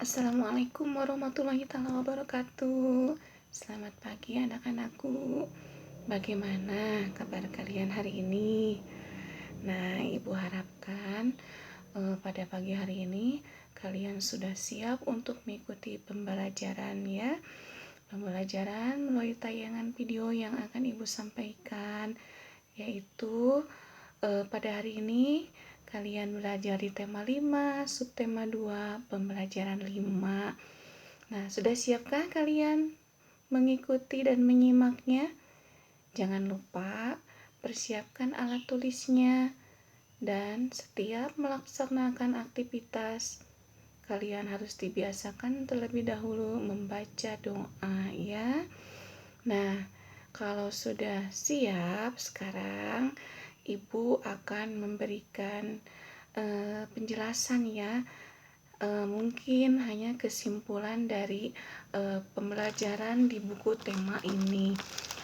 Assalamualaikum warahmatullahi wabarakatuh. Selamat pagi anak-anakku. Bagaimana kabar kalian hari ini? Nah, Ibu harapkan pada pagi hari ini kalian sudah siap untuk mengikuti pembelajaran ya. Pembelajaran melalui tayangan video yang akan Ibu sampaikan, yaitu pada hari ini kalian belajar di tema 5, subtema 2, pembelajaran 5. Nah, sudah siapkah kalian mengikuti dan menyimaknya? Jangan lupa persiapkan alat tulisnya, dan setiap melaksanakan aktivitas kalian harus dibiasakan terlebih dahulu membaca doa ya. Nah, kalau sudah siap, sekarang Ibu akan memberikan penjelasan ya. Mungkin hanya kesimpulan dari pembelajaran di buku tema ini.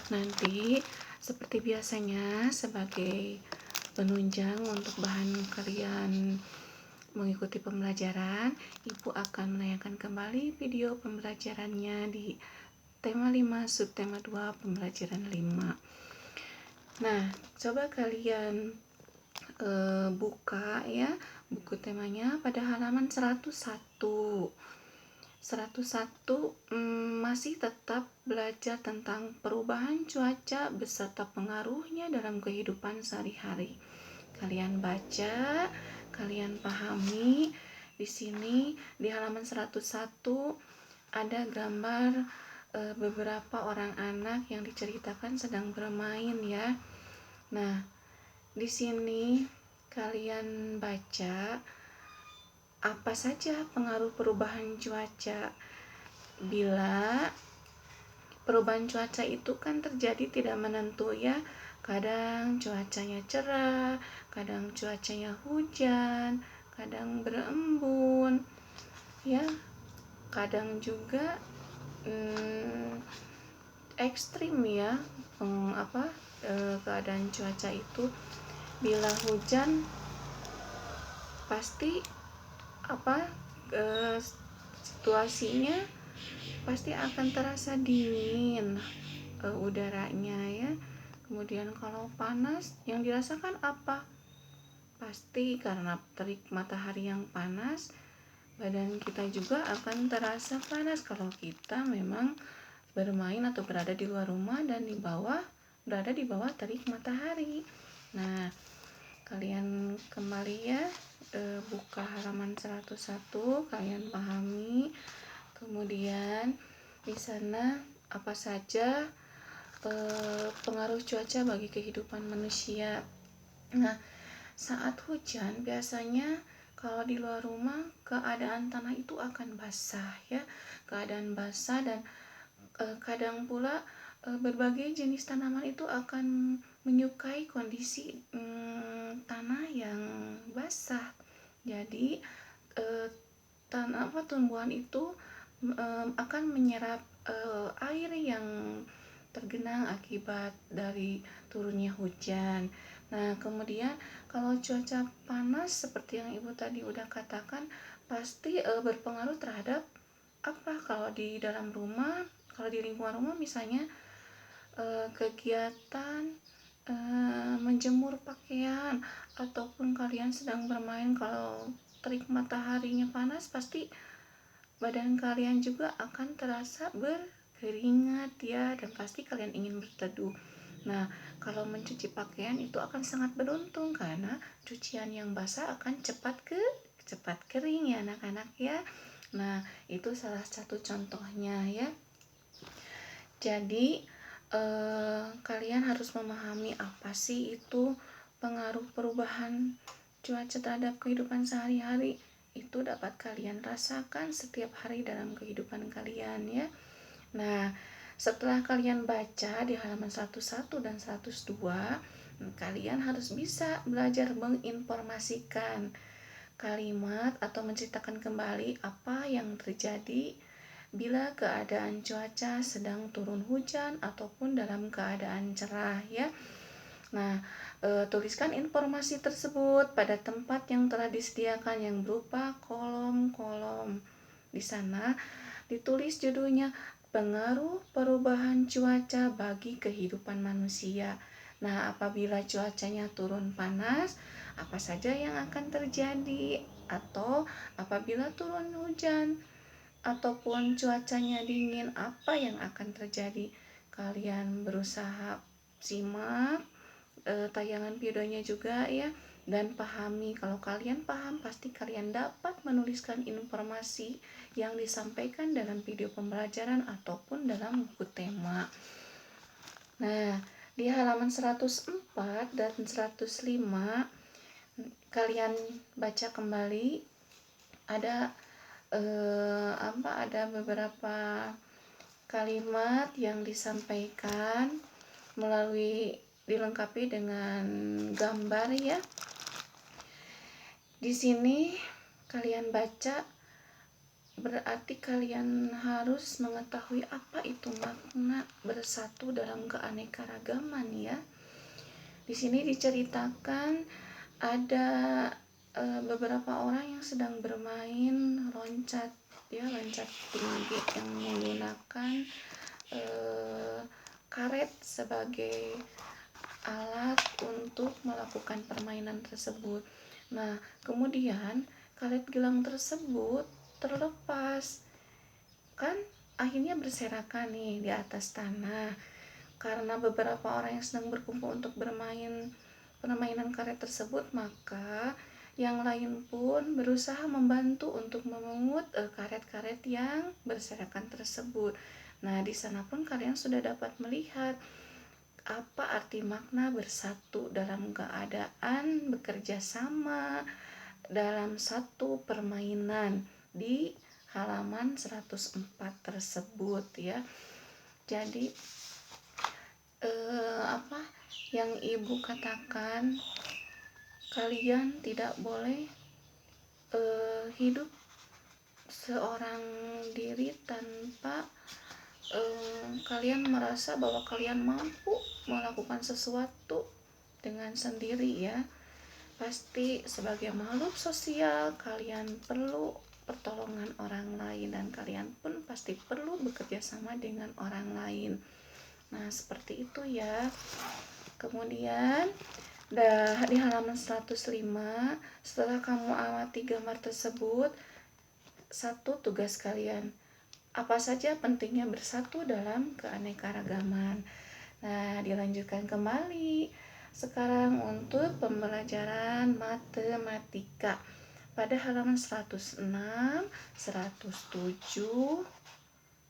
Nanti seperti biasanya sebagai penunjang untuk bahan kalian mengikuti pembelajaran, Ibu akan menayangkan kembali video pembelajarannya di tema 5, subtema 2, pembelajaran 5. Nah, coba kalian buka ya buku temanya pada halaman 101. Masih tetap belajar tentang perubahan cuaca beserta pengaruhnya dalam kehidupan sehari-hari. Kalian baca, kalian pahami. Di sini di halaman 101 ada gambar beberapa orang anak yang diceritakan sedang bermain ya. Nah, di sini kalian baca apa saja pengaruh perubahan cuaca. Bila perubahan cuaca itu kan terjadi tidak menentu ya. Kadang cuacanya cerah, kadang cuacanya hujan, kadang berembun ya. Kadang juga ekstrim ya, keadaan cuaca itu. Bila hujan pasti situasinya pasti akan terasa dingin udaranya ya. Kemudian kalau panas, yang dirasakan apa? Pasti karena terik matahari yang panas, badan kita juga akan terasa panas kalau kita memang bermain atau berada di luar rumah dan berada di bawah terik matahari. Nah, kalian kembali ya, buka halaman 101, kalian pahami. Kemudian di sana apa saja pengaruh cuaca bagi kehidupan manusia. Nah, saat hujan biasanya kalau di luar rumah keadaan tanah itu akan basah ya, keadaan basah, dan kadang pula berbagai jenis tanaman itu akan menyukai kondisi tanah yang basah. Jadi tumbuhan itu akan menyerap air yang tergenang akibat dari turunnya hujan. Nah, kemudian kalau cuaca panas seperti yang Ibu tadi udah katakan, pasti berpengaruh terhadap kalau di dalam rumah, kalau di lingkungan rumah misalnya kegiatan menjemur pakaian ataupun kalian sedang bermain, kalau terik mataharinya panas pasti badan kalian juga akan terasa berkeringat ya, dan pasti kalian ingin berteduh. Nah, kalau mencuci pakaian itu akan sangat beruntung karena cucian yang basah akan cepat kering ya anak-anak ya. Nah, itu salah satu contohnya ya. Jadi kalian harus memahami apa sih itu pengaruh perubahan cuaca terhadap kehidupan sehari-hari. Itu dapat kalian rasakan setiap hari dalam kehidupan kalian ya. Nah, setelah kalian baca di halaman 101 dan 102, kalian harus bisa belajar menginformasikan kalimat atau menceritakan kembali apa yang terjadi bila keadaan cuaca sedang turun hujan ataupun dalam keadaan cerah ya. Nah, tuliskan informasi tersebut pada tempat yang telah disediakan yang berupa kolom-kolom Di sana ditulis judulnya pengaruh perubahan cuaca bagi kehidupan manusia. Nah, apabila cuacanya turun panas, apa saja yang akan terjadi? Atau apabila turun hujan ataupun cuacanya dingin, apa yang akan terjadi? Kalian berusaha simak tayangan videonya juga ya, dan pahami. Kalau kalian paham, pasti kalian dapat menuliskan informasi yang disampaikan dalam video pembelajaran ataupun dalam buku tema. Nah, di halaman 104 dan 105 kalian baca kembali, ada ada beberapa kalimat yang disampaikan melalui dilengkapi dengan gambar ya. Di sini kalian baca, berarti kalian harus mengetahui apa itu makna bersatu dalam keanekaragaman ya. Di sini diceritakan ada beberapa orang yang sedang bermain loncat tinggi yang menggunakan karet sebagai alat untuk melakukan permainan tersebut. Nah, kemudian karet gelang tersebut terlepas, kan akhirnya berserakan nih di atas tanah. Karena beberapa orang yang sedang berkumpul untuk bermain permainan karet tersebut, maka yang lain pun berusaha membantu untuk memungut karet-karet yang berserakan tersebut. Nah, di sana pun kalian sudah dapat melihat apa arti makna bersatu dalam keadaan bekerja sama dalam satu permainan di halaman 104 tersebut ya. Jadi apa yang ibu katakan, kalian tidak boleh hidup seorang diri tanpa kalian merasa bahwa kalian mampu melakukan sesuatu dengan sendiri ya. Pasti sebagai makhluk sosial kalian perlu pertolongan orang lain, dan kalian pun pasti perlu bekerja sama dengan orang lain. Nah, seperti itu ya. Kemudian di halaman 105, setelah kamu amati gambar tersebut, satu tugas kalian, apa saja pentingnya bersatu dalam keanekaragaman. Nah, dilanjutkan kembali sekarang untuk pembelajaran matematika pada halaman 106, 107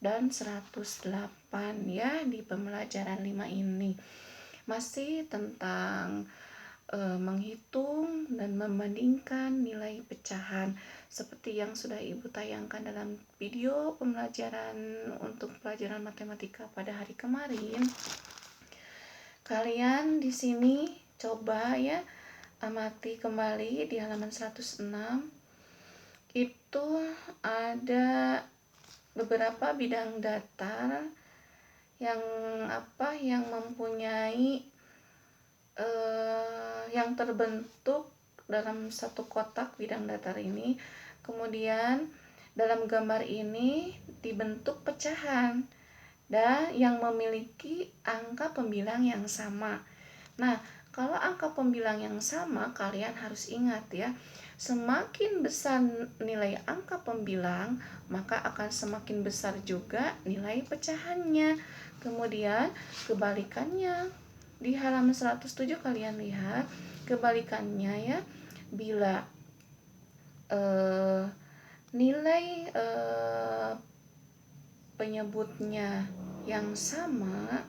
dan 108 ya. Di pembelajaran 5 ini masih tentang menghitung dan membandingkan nilai pecahan seperti yang sudah ibu tayangkan dalam video pembelajaran untuk pelajaran matematika pada hari kemarin. Kalian di sini coba ya amati kembali di halaman 106. Itu ada beberapa bidang datar yang mempunyai yang terbentuk dalam satu kotak bidang datar ini. Kemudian dalam gambar ini dibentuk pecahan dan yang memiliki angka pembilang yang sama. Nah, kalau angka pembilang yang sama, kalian harus ingat ya, semakin besar nilai angka pembilang, maka akan semakin besar juga nilai pecahannya. Kemudian kebalikannya, di halaman 107 kalian lihat kebalikannya ya, bila nilai penyebutnya yang sama,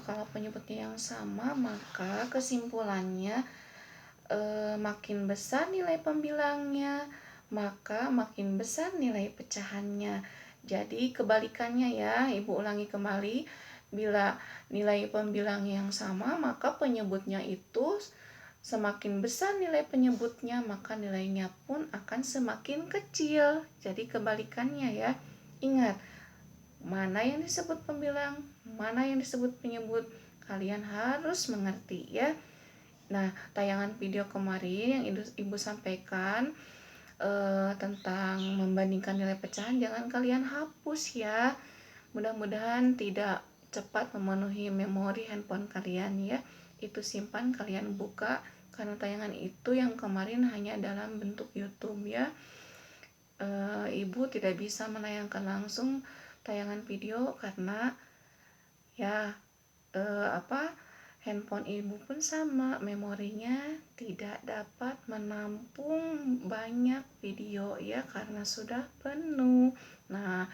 kalau penyebutnya yang sama, maka kesimpulannya makin besar nilai pembilangnya, maka makin besar nilai pecahannya. Jadi kebalikannya ya, ibu ulangi kembali, bila nilai pembilang yang sama, maka penyebutnya itu semakin besar nilai penyebutnya, maka nilainya pun akan semakin kecil. Jadi kebalikannya ya. Ingat, mana yang disebut pembilang, mana yang disebut penyebut, kalian harus mengerti ya. Nah, tayangan video kemarin yang ibu sampaikan tentang membandingkan nilai pecahan jangan kalian hapus ya. Mudah-mudahan tidak cepat memenuhi memori handphone kalian ya. Itu simpan, kalian buka, karena tayangan itu yang kemarin hanya dalam bentuk YouTube ya. Ibu tidak bisa menayangkan langsung tayangan video karena ya handphone ibu pun sama, memorinya tidak dapat menampung banyak video ya karena sudah penuh. Nah,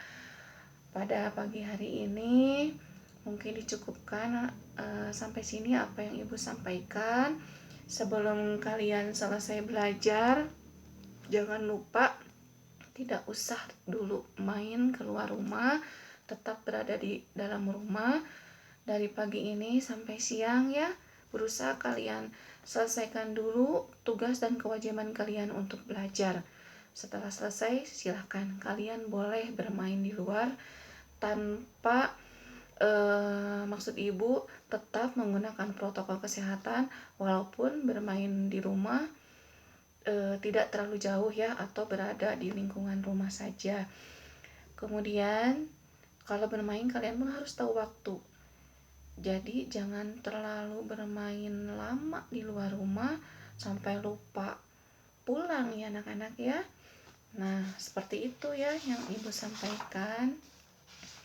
pada pagi hari ini mungkin dicukupkan sampai sini apa yang ibu sampaikan. Sebelum kalian selesai belajar, jangan lupa tidak usah dulu main keluar rumah, tetap berada di dalam rumah dari pagi ini sampai siang ya. Berusaha kalian selesaikan dulu tugas dan kewajiban kalian untuk belajar. Setelah selesai, silahkan kalian boleh bermain di luar tanpa maksud ibu tetap menggunakan protokol kesehatan, walaupun bermain di rumah tidak terlalu jauh ya, atau berada di lingkungan rumah saja. Kemudian kalau bermain kalian pun harus tahu waktu. Jadi jangan terlalu bermain lama di luar rumah sampai lupa pulang ya anak-anak ya. Nah, seperti itu ya yang ibu sampaikan.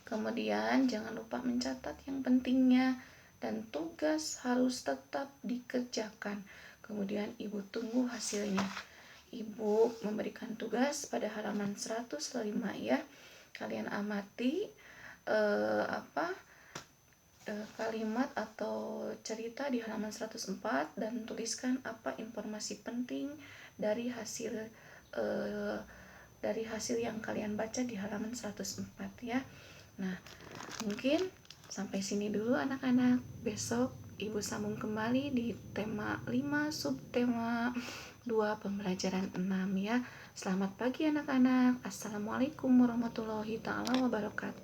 Kemudian jangan lupa mencatat yang pentingnya, dan tugas harus tetap dikerjakan. Kemudian ibu tunggu hasilnya. Ibu memberikan tugas pada halaman 105 ya. Kalian amati kalimat atau cerita di halaman 104 dan tuliskan apa informasi penting dari hasil yang kalian baca di halaman 104 ya. Nah, mungkin sampai sini dulu anak-anak. Besok ibu sambung kembali di tema 5 subtema 2 pembelajaran 6 ya. Selamat pagi anak-anak. Assalamualaikum warahmatullahi taala wabarakatuh.